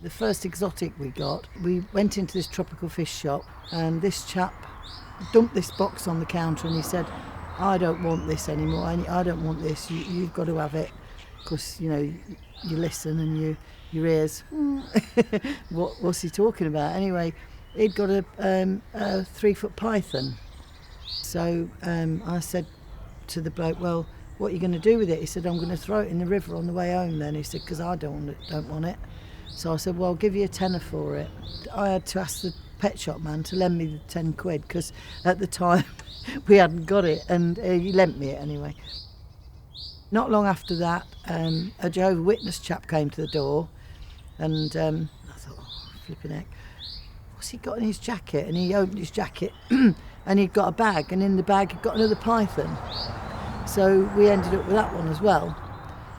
The first exotic we got, we went into this tropical fish shop and this chap dumped this box on the counter and he said, I don't want this anymore, I don't want this, you've got to have it. Because, you know, you listen and your ears, what's he talking about? Anyway, he'd got a 3-foot python. So I said to the bloke, well, what are you going to do with it? He said, I'm going to throw it in the river on the way home then. He said, because I don't want it. So I said, well, I'll give you a tenner for it. I had to ask the pet shop man to lend me the 10 quid because at the time we hadn't got it, and he lent me it anyway. Not long after that, a Jehovah's Witness chap came to the door, and I thought, oh, flipping heck, what's he got in his jacket? And he opened his jacket and he'd got a bag, and in the bag he'd got another python. So we ended up with that one as well.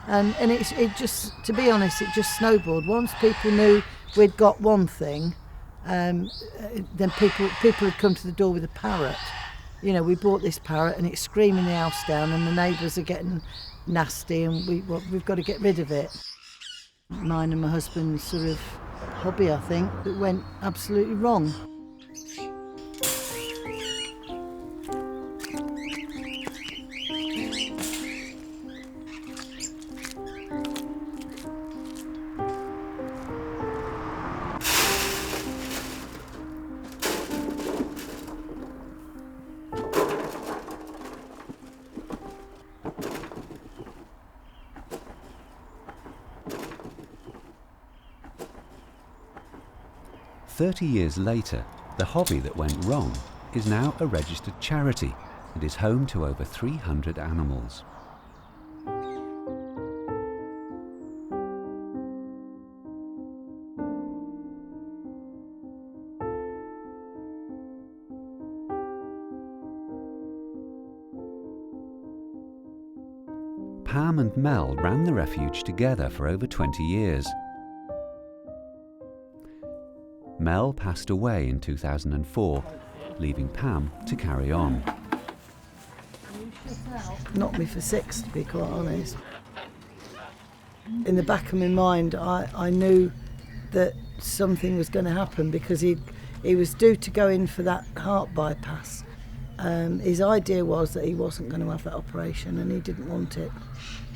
And it just, to be honest, it just snowballed. Once people knew we'd got one thing, then people had come to the door with a parrot. You know, we bought this parrot and it's screaming the house down and the neighbours are getting nasty and we've got to get rid of it. Mine and my husband's sort of hobby, I think, that went absolutely wrong. "30 years later, the hobby that went wrong is now a registered charity and is home to over 300 animals. Pam and Mel ran the refuge together for over 20 years. Mel passed away in 2004, leaving Pam to carry on. Knocked me for 6, to be quite honest. In the back of my mind, I knew that something was going to happen because he was due to go in for that heart bypass. His idea was that he wasn't going to have that operation and he didn't want it.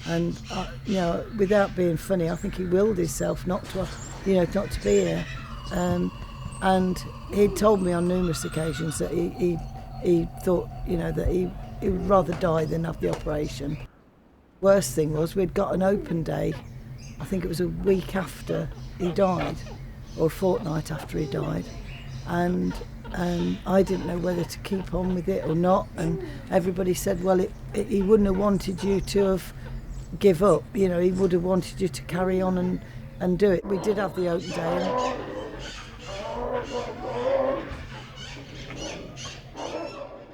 And, you know, without being funny, I think he willed himself not to be here. And he'd told me on numerous occasions that he thought, you know, that he would rather die than have the operation. Worst thing was we'd got an open day, I think it was a week after he died, or a fortnight after he died, and I didn't know whether to keep on with it or not, and everybody said, well, he wouldn't have wanted you to have give up, you know, he would have wanted you to carry on and do it. We did have the open day.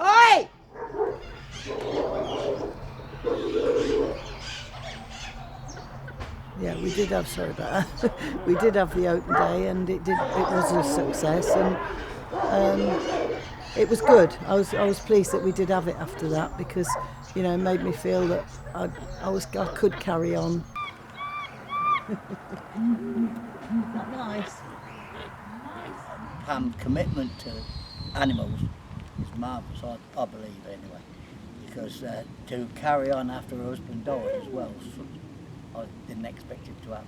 Oi! Yeah, we did have, sorry about that. We did have the open day and it was a success, and it was good. I was pleased that we did have it after that because, you know, it made me feel that I could carry on. Not nice. Pam's commitment to animals is marvellous, I believe anyway, because to carry on after her husband died as well, I didn't expect it to happen.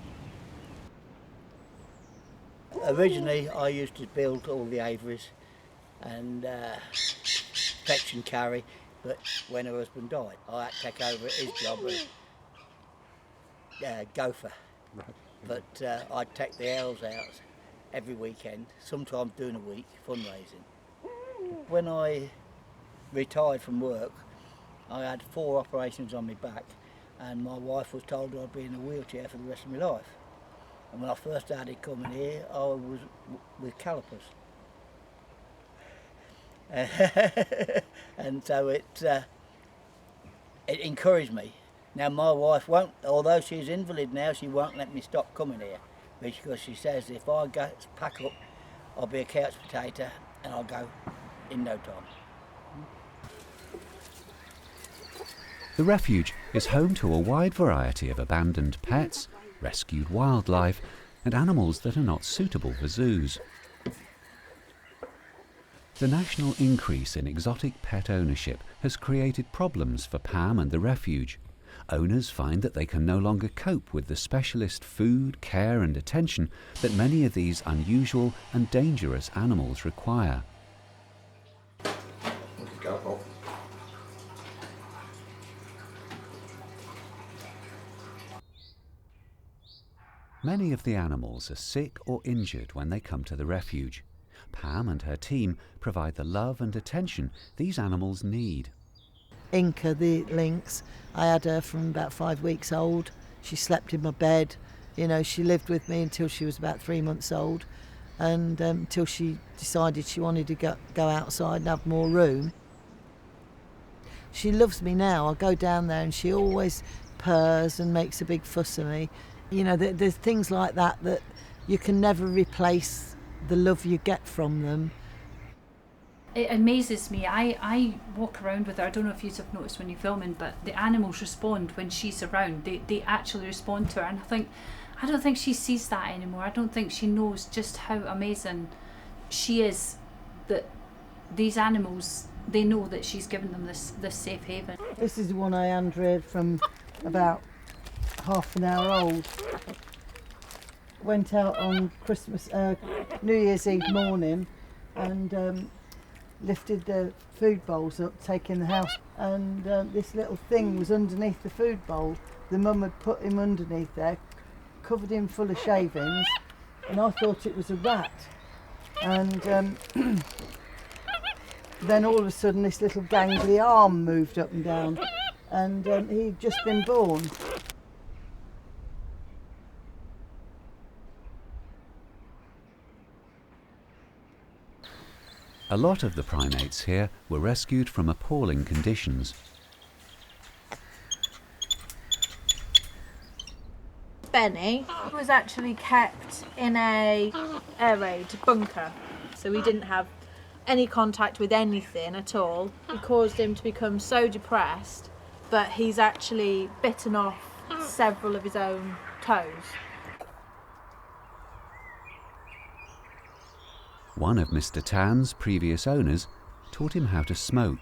Originally I used to build all the aviaries and fetch and carry, but when her husband died I had to take over his job as gopher. Right. But I'd take the owls out every weekend, sometimes during a week, fundraising. When I retired from work, I had 4 operations on my back, and my wife was told I'd be in a wheelchair for the rest of my life. And when I first started coming here, I was with calipers. And so it encouraged me. Now my wife won't, although she's invalid now, she won't let me stop coming here, because she says if I pack up, I'll be a couch potato and I'll go in no time. The refuge is home to a wide variety of abandoned pets, rescued wildlife, and animals that are not suitable for zoos. The national increase in exotic pet ownership has created problems for Pam and the refuge. Owners find that they can no longer cope with the specialist food, care and attention that many of these unusual and dangerous animals require. Many of the animals are sick or injured when they come to the refuge. Pam and her team provide the love and attention these animals need. Inca, the lynx, I had her from about 5 weeks old. She slept in my bed. You know, she lived with me until she was about 3 months old, and until she decided she wanted to go outside and have more room. She loves me now. I go down there and she always purrs and makes a big fuss of me. You know, there's things like that you can never replace the love you get from them. It amazes me. I walk around with her. I don't know if you have noticed when you're filming, but the animals respond when she's around. They actually respond to her, and I don't think she sees that anymore. I don't think she knows just how amazing she is, that these animals, they know that she's given them this safe haven. This is the one I hand-reared from about half an hour old. Went out on New Year's Eve morning and lifted the food bowls up, taking the house, and this little thing was underneath the food bowl. The mum had put him underneath there, covered him full of shavings, and I thought it was a rat. And then all of a sudden this little gangly arm moved up and down, and he'd just been born. A lot of the primates here were rescued from appalling conditions. Benny was actually kept in a air raid bunker, so he didn't have any contact with anything at all. It caused him to become so depressed that he's actually bitten off several of his own toes. One of Mr. Tan's previous owners taught him how to smoke.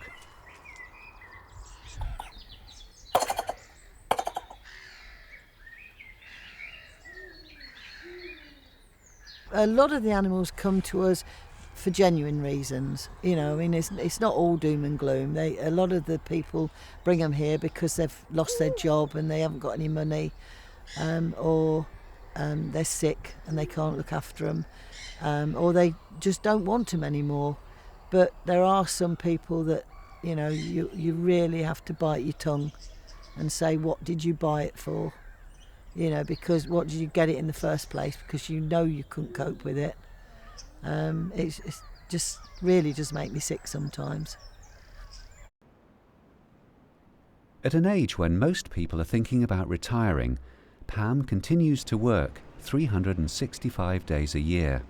A lot of the animals come to us for genuine reasons. You know, I mean, it's not all doom and gloom. A lot of the people bring them here because they've lost their job and they haven't got any money, or they're sick and they can't look after them, or they just don't want them anymore. But there are some people that, you know, you really have to bite your tongue and say, what did you buy it for? You know, because what did you get it in the first place? Because you know you couldn't cope with it. It's just really does make me sick sometimes. At an age when most people are thinking about retiring, Pam continues to work 365 days a year.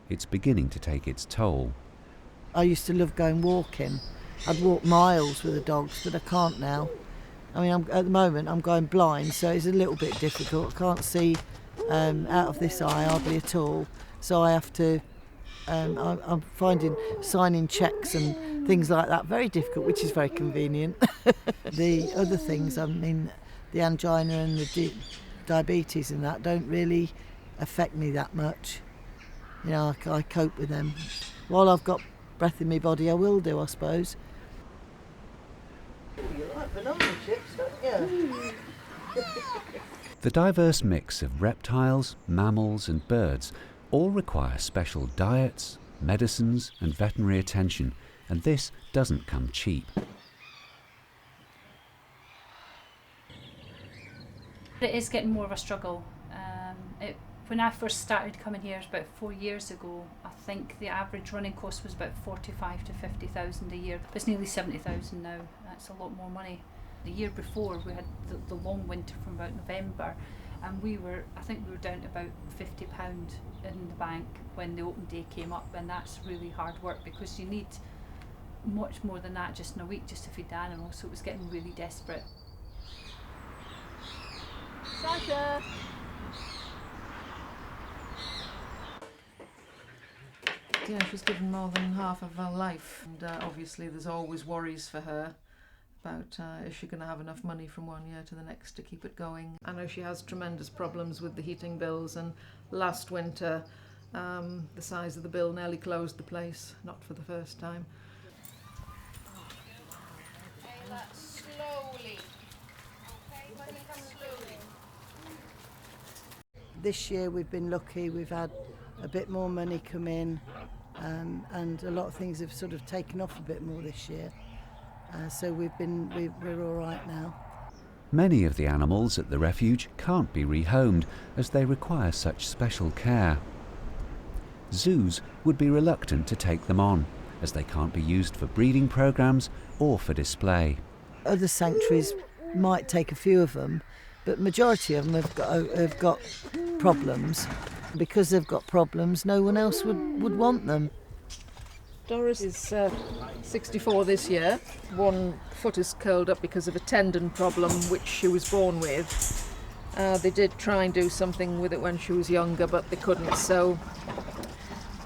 It's beginning to take its toll. I used to love going walking. I'd walk miles with the dogs, but I can't now. I mean, at the moment I'm going blind, so it's a little bit difficult. I can't see out of this eye hardly at all, so I have to, I'm finding signing cheques and things like that very difficult, which is very convenient. The other things, I mean, the angina and the diabetes and that don't really affect me that much. You know, I cope with them. While I've got breath in my body, I will do, I suppose. You like banana chips, don't you? The diverse mix of reptiles, mammals and birds all require special diets, medicines and veterinary attention, and this doesn't come cheap. It is getting more of a struggle. When I first started coming here about 4 years ago, I think the average running cost was about 45 to 50,000 a year. It's nearly 70,000 now. That's a lot more money. The year before we had the long winter from about November, and I think we were down to about £50 in the bank when the open day came up, and that's really hard work because you need much more than that just in a week just to feed the animals, so it was getting really desperate. Sasha! Yeah, she's given more than half of her life, and obviously there's always worries for her about is she going to have enough money from one year to the next to keep it going. I know she has tremendous problems with the heating bills, and last winter the size of the bill nearly closed the place, not for the first time. Slowly. Okay, slowly. This year we've been lucky, we've had a bit more money come in, and a lot of things have sort of taken off a bit more this year. So we're all right now. Many of the animals at the refuge can't be rehomed as they require such special care. Zoos would be reluctant to take them on as they can't be used for breeding programs or for display. Other sanctuaries might take a few of them, but majority of them have got problems. Because they've got problems, no one else would want them. Doris is 64 this year. One foot is curled up because of a tendon problem which she was born with. They did try and do something with it when she was younger, but they couldn't, so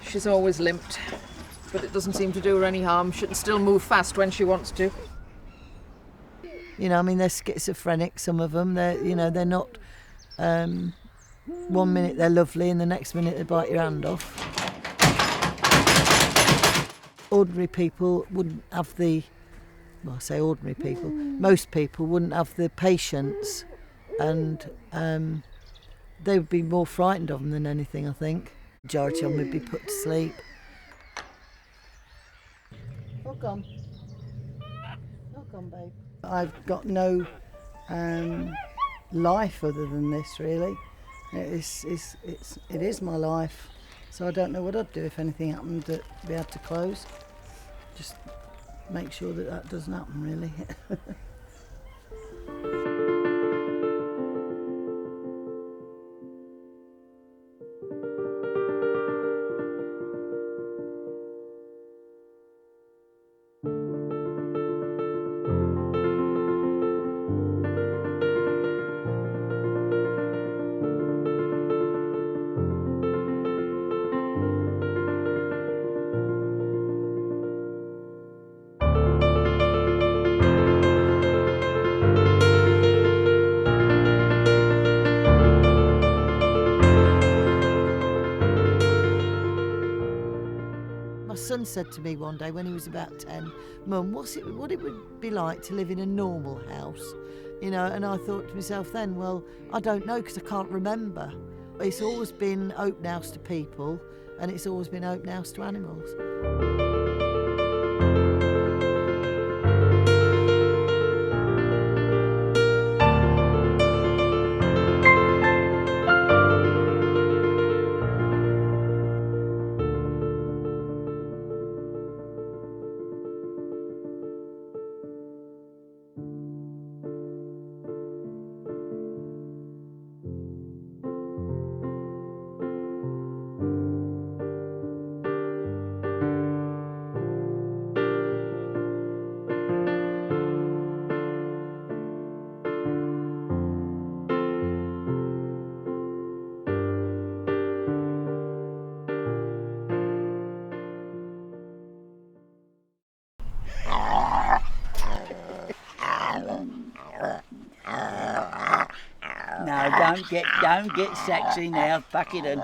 she's always limped. But it doesn't seem to do her any harm. She can still move fast when she wants to. You know, I mean, they're schizophrenic, some of them. They're not... one minute they're lovely and the next minute they bite your hand off. Ordinary people wouldn't have I say ordinary people, most people wouldn't have the patience, and they would be more frightened of them than anything, I think. Majority of them would be put to sleep. Hook on, babe. I've got no life other than this, really. It is my life, so I don't know what I'd do if anything happened that we had to close. Just make sure that doesn't happen, really. My son said to me one day when he was about 10, Mum, what it would be like to live in a normal house? You know, and I thought to myself then, well, I don't know because I can't remember. It's always been open house to people and it's always been open house to animals. No, don't get sexy now. Pack it in.